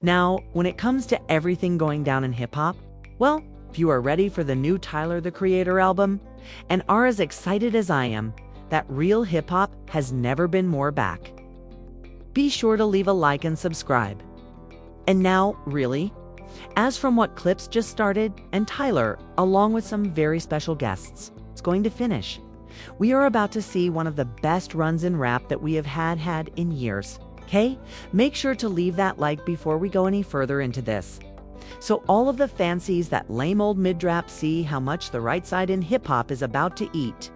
Now, when it comes to everything going down in hip-hop, well, if you are ready for the new Tyler, the Creator album, and are as excited as I am, that real hip-hop has never been more back. Be sure to leave a like and subscribe. And now, really, as from what Clipse just started, and Tyler, along with some very special guests, is going to finish, we are about to see one of the best runs in rap that we have had in years. Okay? Make sure to leave that like before we go any further into this, so all of the fancies that lame old mid-rap see how much the right side in hip-hop is about to eat.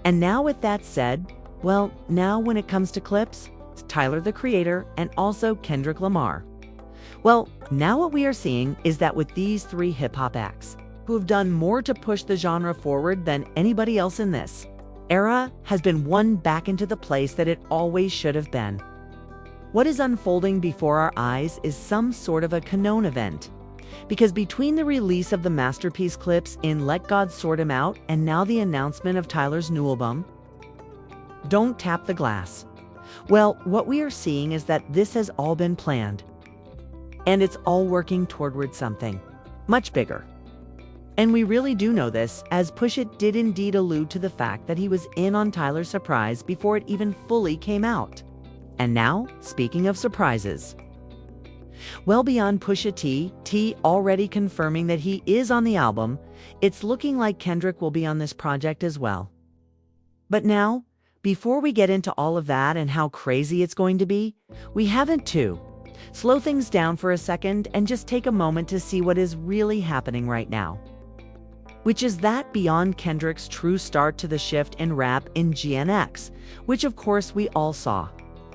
And now with that said, well, now when it comes to Clipse, it's Tyler the Creator and also Kendrick Lamar. Well, now what we are seeing is that with these three hip-hop acts, who have done more to push the genre forward than anybody else in this era, has been won back into the place that it always should have been. What is unfolding before our eyes is some sort of a canon event. Because between the release of the masterpiece Clipse in Let God Sort Him Out and now the announcement of Tyler's new album, Don't Tap the Glass, well, what we are seeing is that this has all been planned. And it's all working toward something much bigger. And we really do know this, as Push It did indeed allude to the fact that he was in on Tyler's surprise before it even fully came out. And now, speaking of surprises, well, beyond Pusha T already confirming that he is on the album, it's looking like Kendrick will be on this project as well. But now, before we get into all of that and how crazy it's going to be, we haven't to slow things down for a second and just take a moment to see what is really happening right now. Which is that beyond Kendrick's true start to the shift in rap in GNX, which of course we all saw.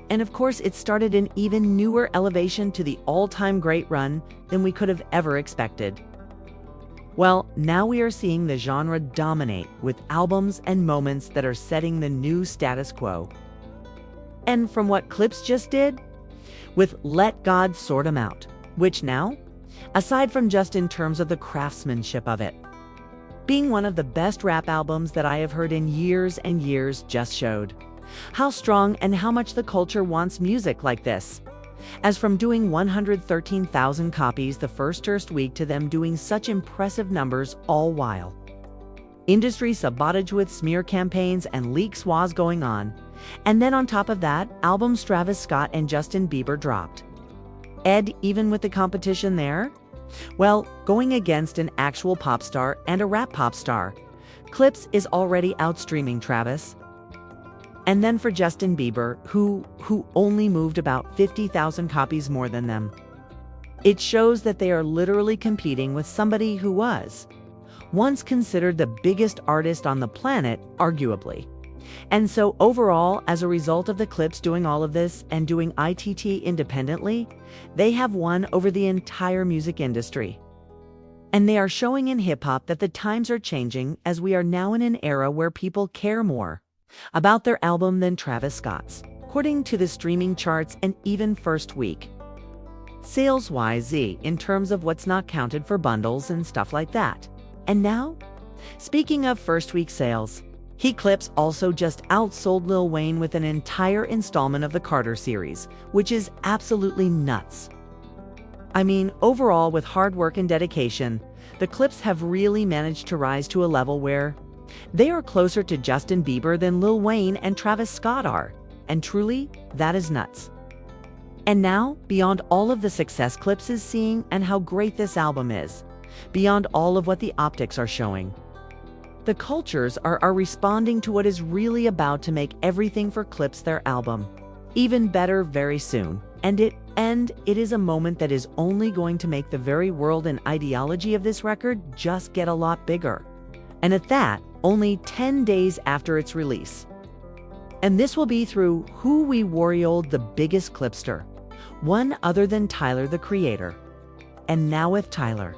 And of course, it started an even newer elevation to the all-time great run than we could have ever expected. Well, now we are seeing the genre dominate with albums and moments that are setting the new status quo. And from what Clipse just did, with Let God Sort 'Em Out, which now, aside from just in terms of the craftsmanship of it, being one of the best rap albums that I have heard in years and years, just showed how strong and how much the culture wants music like this. As from doing 113,000 copies the first week to them doing such impressive numbers all while industry sabotage with smear campaigns and leaks was going on. And then on top of that, albums Travis Scott and Justin Bieber dropped. Even with the competition there, well, going against an actual pop star and a rap pop star, Clipse is already outstreaming Travis. And then for Justin Bieber, who only moved about 50,000 copies more than them, it shows that they are literally competing with somebody who was once considered the biggest artist on the planet, arguably. And so overall, as a result of the Clipse doing all of this and doing ITT independently, they have won over the entire music industry. And they are showing in hip-hop that the times are changing, as we are now in an era where people care more about their album than Travis Scott's, according to the streaming charts and even first week sales-wise in terms of what's not counted for bundles and stuff like that. And now, speaking of first week sales, Clipse also just outsold Lil Wayne with an entire installment of the Carter series, which is absolutely nuts. I mean, overall, with hard work and dedication, the Clipse have really managed to rise to a level where they are closer to Justin Bieber than Lil Wayne and Travis Scott are, and truly, that is nuts. And now, beyond all of the success Clipse is seeing and how great this album is, beyond all of what the optics are showing, the cultures are responding to what is really about to make everything for Clipse their album even better very soon. And it is a moment that is only going to make the very world and ideology of this record just get a lot bigger. And at that, only 10 days after its release. And this will be through who we worried the biggest Clipster, one other than Tyler the Creator. And now with Tyler.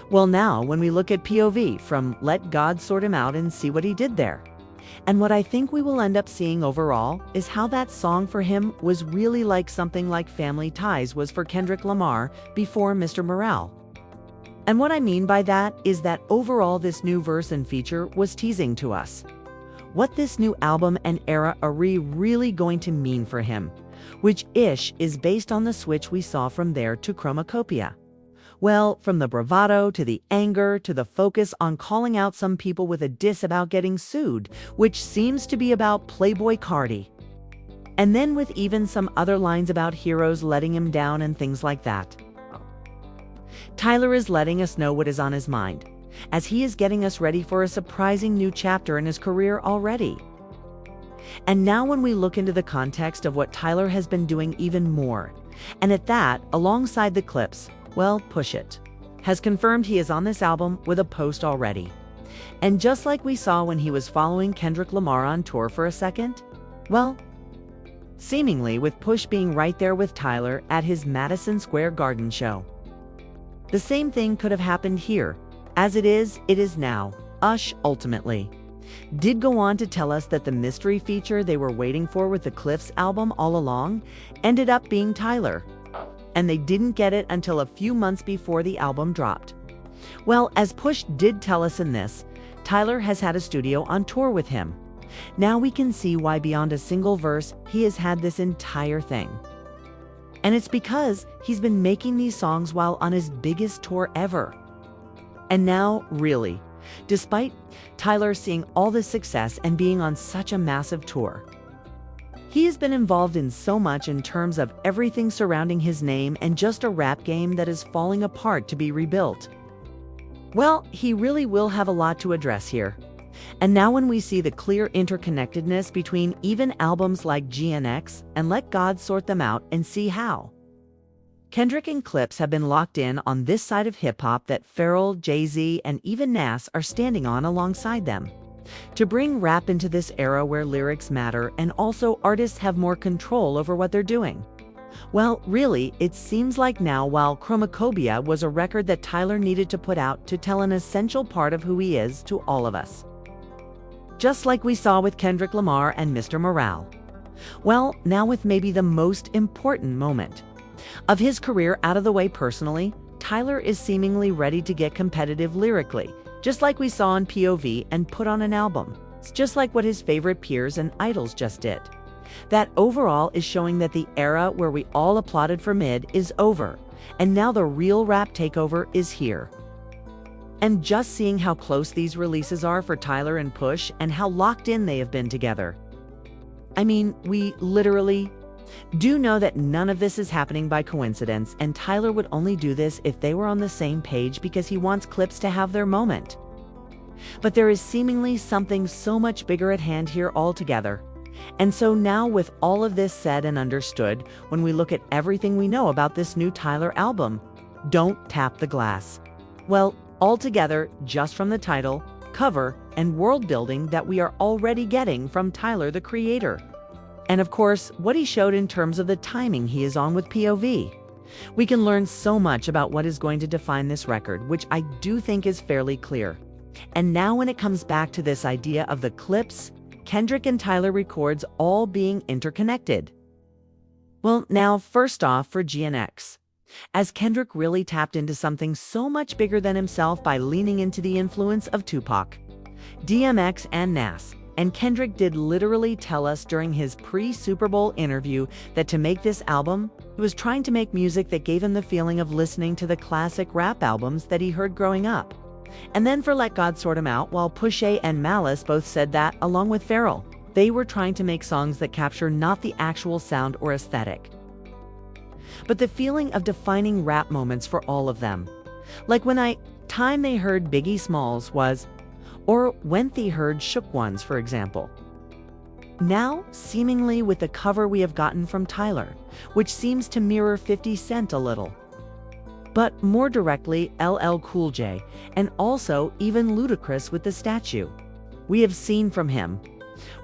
Well, now when we look at POV from Let God Sort Him Out and see what he did there. And what I think we will end up seeing overall is how that song for him was really like something like Family Ties was for Kendrick Lamar before Mr. Morale. And what I mean by that is that overall this new verse and feature was teasing to us what this new album and era are really going to mean for him, which ish is based on the switch we saw from there to chromacopia. Well, from the bravado to the anger to the focus on calling out some people with a diss about getting sued, which seems to be about Playboy Cardi. And then with even some other lines about heroes letting him down and things like that. Tyler is letting us know what is on his mind, as he is getting us ready for a surprising new chapter in his career already. And now when we look into the context of what Tyler has been doing even more, and at that, alongside the Clipse, well, Push It has confirmed he is on this album with a post already. And just like we saw when he was following Kendrick Lamar on tour for a second, well, seemingly with Push being right there with Tyler at his Madison Square Garden show. The same thing could have happened here. As it is now. Ush ultimately did go on to tell us that the mystery feature they were waiting for with the Clipse album all along ended up being Tyler. And they didn't get it until a few months before the album dropped. Well, as Push did tell us in this, Tyler has had a studio on tour with him. Now we can see why beyond a single verse, he has had this entire thing. And it's because he's been making these songs while on his biggest tour ever. And now, really, despite Tyler seeing all this success and being on such a massive tour, he has been involved in so much in terms of everything surrounding his name and just a rap game that is falling apart to be rebuilt. Well, he really will have a lot to address here. And now when we see the clear interconnectedness between even albums like GNX and Let God Sort Them Out and see how Kendrick and Clipse have been locked in on this side of hip-hop that Pharrell, Jay-Z, and even Nas are standing on alongside them. To bring rap into this era where lyrics matter and also artists have more control over what they're doing. Well, really, it seems like now while Chromacopia was a record that Tyler needed to put out to tell an essential part of who he is to all of us. Just like we saw with Kendrick Lamar and Mr. Morale. Well, now with maybe the most important moment of his career out of the way personally, Tyler is seemingly ready to get competitive lyrically, just like we saw in POV and put on an album. It's just like what his favorite peers and idols just did. That overall is showing that the era where we all applauded for mid is over, and now the real rap takeover is here. And just seeing how close these releases are for Tyler and Push and how locked in they have been together. I mean, we literally do know that none of this is happening by coincidence, and Tyler would only do this if they were on the same page because he wants Clipse to have their moment. But there is seemingly something so much bigger at hand here altogether. And so now with all of this said and understood, when we look at everything we know about this new Tyler album, Don't Tap the Glass. Well, altogether, just from the title, cover, and world building that we are already getting from Tyler the Creator. And of course, what he showed in terms of the timing he is on with POV. We can learn so much about what is going to define this record, which I do think is fairly clear. And now when it comes back to this idea of the Clipse, Kendrick and Tyler records all being interconnected. Well, now first off for GNX, as Kendrick really tapped into something so much bigger than himself by leaning into the influence of Tupac, DMX, and Nas. And Kendrick did literally tell us during his pre-Super Bowl interview that to make this album, he was trying to make music that gave him the feeling of listening to the classic rap albums that he heard growing up. And then for Let God Sort 'Em Out, while Pusha and Malice both said that, along with Pharrell, they were trying to make songs that capture not the actual sound or aesthetic, but the feeling of defining rap moments for all of them. Like when time they heard Biggie Smalls was, or when they heard Shook Ones, for example. Now, seemingly with the cover we have gotten from Tyler, which seems to mirror 50 Cent a little, but more directly LL Cool J, and also even Ludacris with the statue we have seen from him.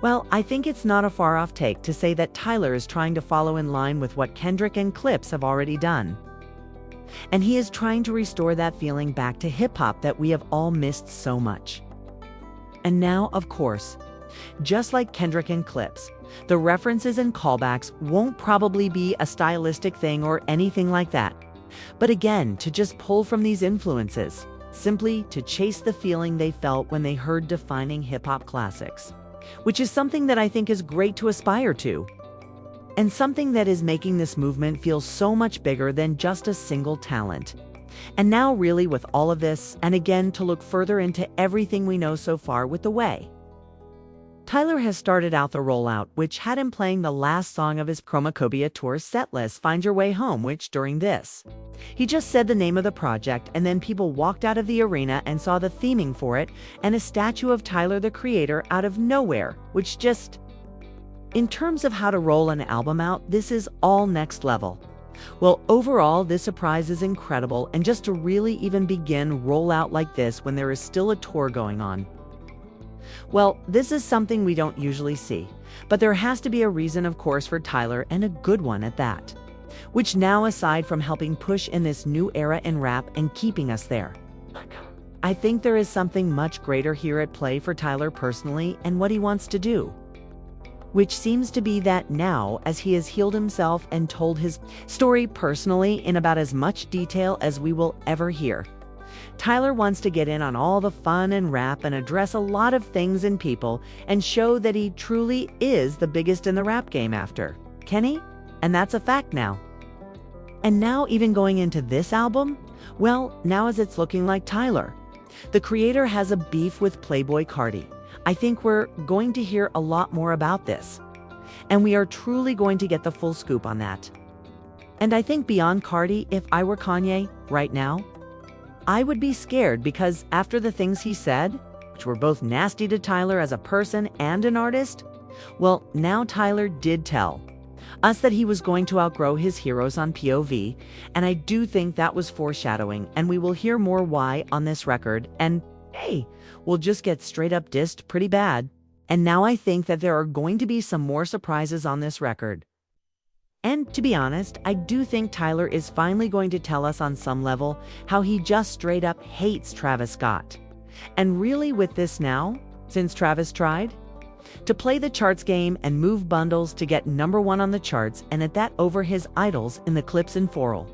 Well, I think it's not a far-off take to say that Tyler is trying to follow in line with what Kendrick and Clipse have already done. And he is trying to restore that feeling back to hip-hop that we have all missed so much. And now, of course, just like Kendrick and Clipse, the references and callbacks won't probably be a stylistic thing or anything like that. But again, to just pull from these influences, simply to chase the feeling they felt when they heard defining hip-hop classics, which is something that I think is great to aspire to. and something that is making this movement feel so much bigger than just a single talent. And now really with all of this, and again to look further into everything we know so far with The Way. Tyler has started out the rollout, which had him playing the last song of his Chromacopia tour setlist, Find Your Way Home, which during this, he just said the name of the project, and then people walked out of the arena and saw the theming for it and a statue of Tyler the Creator out of nowhere, which just, in terms of how to roll an album out, this is all next level. Well, overall, this surprise is incredible, and just to really even begin rollout like this when there is still a tour going on. Well, this is something we don't usually see, but there has to be a reason, of course, for Tyler, and a good one at that. Which now, aside from helping push in this new era in rap and keeping us there, I think there is something much greater here at play for Tyler personally and what he wants to do. Which seems to be that now, as he has healed himself and told his story personally in about as much detail as we will ever hear, Tyler wants to get in on all the fun and rap and address a lot of things and people and show that he truly is the biggest in the rap game after Kenny, and that's a fact now. And now even going into this album, well, now as it's looking like Tyler, the Creator has a beef with Playboi Carti. I think we're going to hear a lot more about this, and we are truly going to get the full scoop on that. And I think beyond Carti, if I were Kanye right now, I would be scared, because after the things he said, which were both nasty to Tyler as a person and an artist, well, now Tyler did tell us that he was going to outgrow his heroes on POV, and I do think that was foreshadowing, and we will hear more why on this record, and hey, we'll just get straight up dissed pretty bad. And now I think that there are going to be some more surprises on this record. And to be honest, I do think Tyler is finally going to tell us on some level how he just straight up hates Travis Scott. And really with this now, since Travis tried to play the charts game and move bundles to get #1 on the charts, and at that over his idols in the Clipse and Pharrell.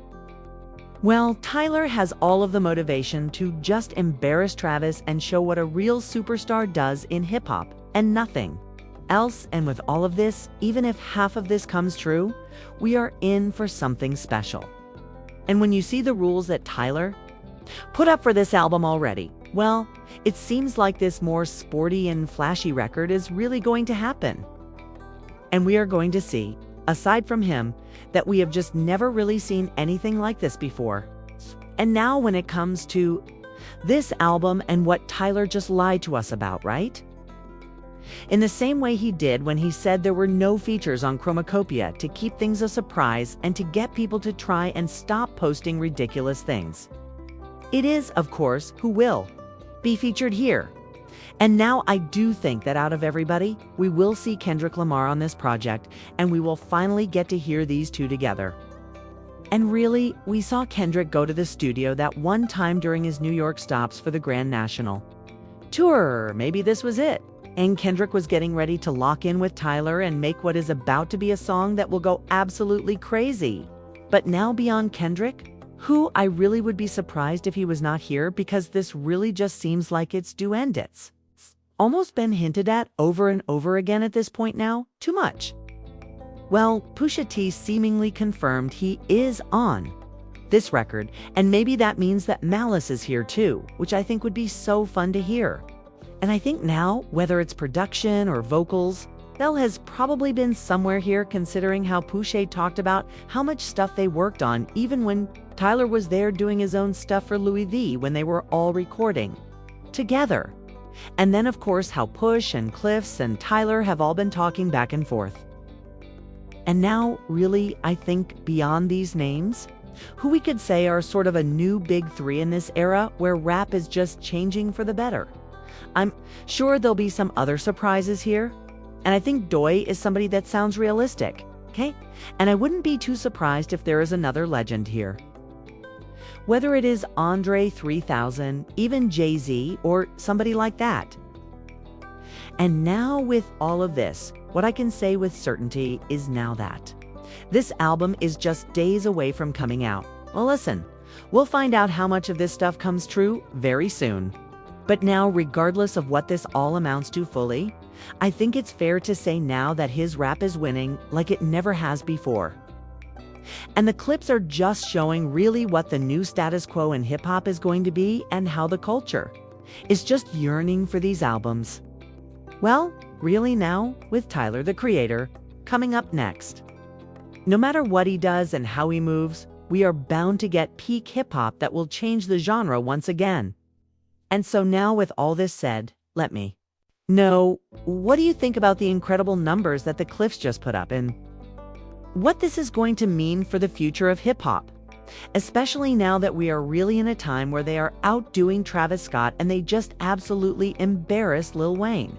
Well, Tyler has all of the motivation to just embarrass Travis and show what a real superstar does in hip-hop, and nothing else. And with all of this, even if half of this comes true, we are in for something special. And when you see the rules that Tyler put up for this album already, well, it seems like this more sporty and flashy record is really going to happen. And we are going to see, aside from him, that we have just never really seen anything like this before. And now when it comes to this album and what Tyler just lied to us about, right? In the same way he did when he said there were no features on Chromacopia to keep things a surprise and to get people to try and stop posting ridiculous things. It is, of course, who will be featured here. And now I do think that out of everybody, we will see Kendrick Lamar on this project, and we will finally get to hear these two together. And really, we saw Kendrick go to the studio that one time during his New York stops for the Grand National Tour. Maybe this was it. And Kendrick was getting ready to lock in with Tyler and make what is about to be a song that will go absolutely crazy. But now beyond Kendrick, who I really would be surprised if he was not here, because this really just seems like it's do end it's almost been hinted at over and over again at this point now. Too much. Well, Pusha T seemingly confirmed he is on this record, and maybe that means that Malice is here too, which I think would be so fun to hear. And I think now, whether it's production or vocals, Bell has probably been somewhere here, considering how Pusha talked about how much stuff they worked on even when Tyler was there doing his own stuff for Louis V when they were all recording together. And then of course how Push and Clipse and Tyler have all been talking back and forth. And now really, I think beyond these names, who we could say are sort of a new big three in this era where rap is just changing for the better. I'm sure there'll be some other surprises here. And I think Doi is somebody that sounds realistic, okay? And I wouldn't be too surprised if there is another legend here. Whether it is Andre 3000, even Jay-Z, or somebody like that. And now with all of this, what I can say with certainty is now that this album is just days away from coming out. Well, listen, we'll find out how much of this stuff comes true very soon. But now, regardless of what this all amounts to fully, I think it's fair to say now that his rap is winning like it never has before. And the clips are just showing really what the new status quo in hip-hop is going to be and how the culture is just yearning for these albums. Well, really now, with Tyler, the Creator, coming up next. No matter what he does and how he moves, we are bound to get peak hip-hop that will change the genre once again. And so now, with all this said, let me know, what do you think about the incredible numbers that the Clipse just put up and what this is going to mean for the future of hip-hop? Especially now that we are really in a time where they are outdoing Travis Scott and they just absolutely embarrass Lil Wayne.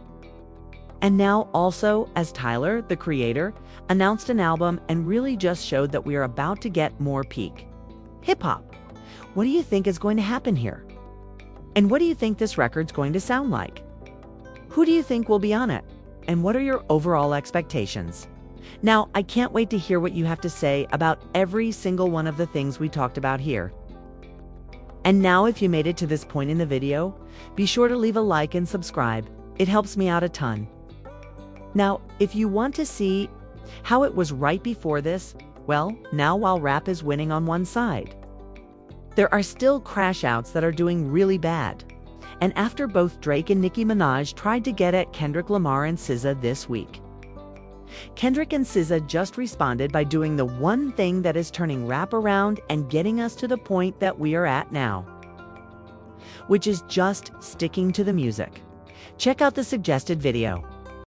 And now also, as Tyler, the Creator, announced an album and really just showed that we are about to get more peak hip-hop. What do you think is going to happen here? And what do you think this record's going to sound like? Who do you think will be on it? And what are your overall expectations? Now, I can't wait to hear what you have to say about every single one of the things we talked about here. And now, if you made it to this point in the video, be sure to leave a like and subscribe. It helps me out a ton. Now, if you want to see how it was right before this, well, now while rap is winning on one side, there are still crash outs that are doing really bad. And after both Drake and Nicki Minaj tried to get at Kendrick Lamar and SZA this week, Kendrick and SZA just responded by doing the one thing that is turning rap around and getting us to the point that we are at now, which is just sticking to the music. Check out the suggested video.